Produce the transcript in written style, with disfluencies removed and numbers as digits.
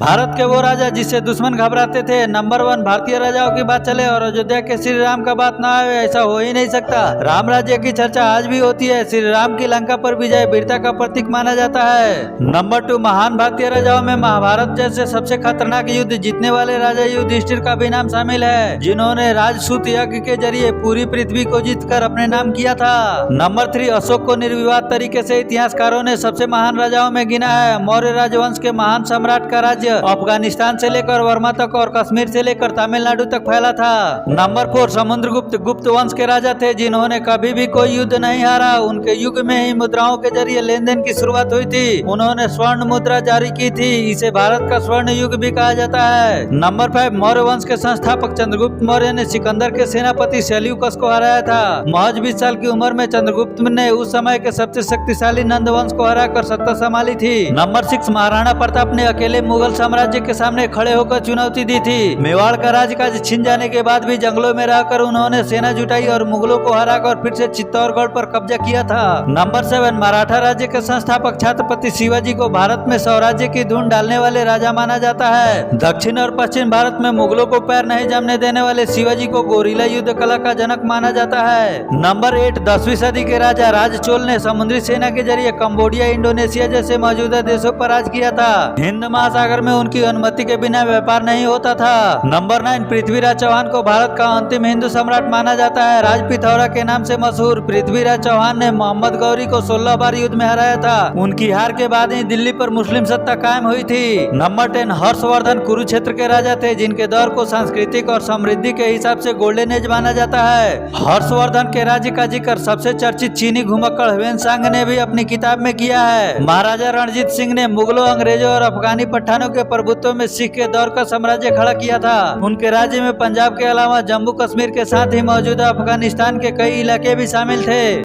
भारत के वो राजा जिससे दुश्मन घबराते थे। नंबर 1, भारतीय राजाओं की बात चले और अयोध्या के श्री राम का बात ना आए, ऐसा हो ही नहीं सकता। राम राज्य की चर्चा आज भी होती है। श्री राम की लंका पर विजय वीरता का प्रतीक माना जाता है। नंबर 2, महान भारतीय राजाओं में महाभारत जैसे सबसे खतरनाक युद्ध जीतने वाले राजा युधिष्ठिर का भी नाम शामिल है, जिन्होंने राजसूत यज्ञ के जरिए पूरी पृथ्वी को जीतकर अपने नाम किया था। नंबर 3, अशोक को निर्विवाद तरीके से इतिहासकारों ने सबसे महान राजाओं में गिना है। मौर्य राजवंश के महान सम्राट का राज्य अफगानिस्तान से लेकर वर्मा तक और कश्मीर से लेकर तमिलनाडु तक फैला था। नंबर 4, समुद्रगुप्त गुप्त वंश के राजा थे, जिन्होंने कभी भी कोई युद्ध नहीं हारा। उनके युग में ही मुद्राओं के जरिए लेन देन की शुरुआत हुई थी। उन्होंने स्वर्ण मुद्रा जारी की थी। इसे भारत का स्वर्ण युग भी कहा जाता है। नंबर 5, मौर्य वंश के संस्थापक चंद्रगुप्त मौर्य ने सिकंदर के सेनापति सेल्यूकस को हराया था। महज 20 साल की उम्र में चंद्रगुप्त ने उस समय के सबसे शक्तिशाली नंद वंश को हराकर सत्ता संभाली थी। नंबर 6, महाराणा प्रताप ने अकेले मुगल साम्राज्य के सामने खड़े होकर चुनौती दी थी। मेवाड़ का राजकाज छिन जाने के बाद भी जंगलों में रहकर उन्होंने सेना जुटाई और मुगलों को हराकर फिर से चित्तौड़गढ़ पर कब्जा किया था। नंबर 7, मराठा राज्य के संस्थापक छत्रपति शिवाजी को भारत में स्वराज्य की धुन डालने वाले राजा माना जाता है। दक्षिण और पश्चिम भारत में मुगलों को पैर नहीं जमने देने वाले शिवाजी को गोरिल्ला युद्ध कला का जनक माना जाता है। नंबर 8, 10वीं सदी के राजा राजचोल ने समुद्री सेना के जरिए कंबोडिया, इंडोनेशिया जैसे मौजूदा देशों पर राज किया था। हिंद महासागर में उनकी अनुमति के बिना व्यापार नहीं होता था। नंबर 9, पृथ्वीराज चौहान को भारत का अंतिम हिंदू सम्राट माना जाता है। राज पिथौरा के नाम से मशहूर पृथ्वीराज चौहान ने मोहम्मद गौरी को 16 बार युद्ध में हराया था। उनकी हार के बाद ही दिल्ली पर मुस्लिम सत्ता कायम हुई थी। नंबर 10, हर्षवर्धन कुरुक्षेत्र के राजा थे, जिनके दौर को सांस्कृतिक और समृद्धि के हिसाब से गोल्डन एज माना जाता है। हर्षवर्धन के राज्य का जिक्र सबसे चर्चित चीनी घुमक्कड़ ह्वेनसांग ने भी अपनी किताब में किया है। महाराजा रणजीत सिंह ने मुगलों, अंग्रेजों और अफगानी पठानों के प्रभुत्व में सिख के दौर का साम्राज्य खड़ा किया था। उनके राज्य में पंजाब के अलावा जम्मू कश्मीर के साथ ही मौजूदा अफगानिस्तान के कई इलाके भी शामिल थे।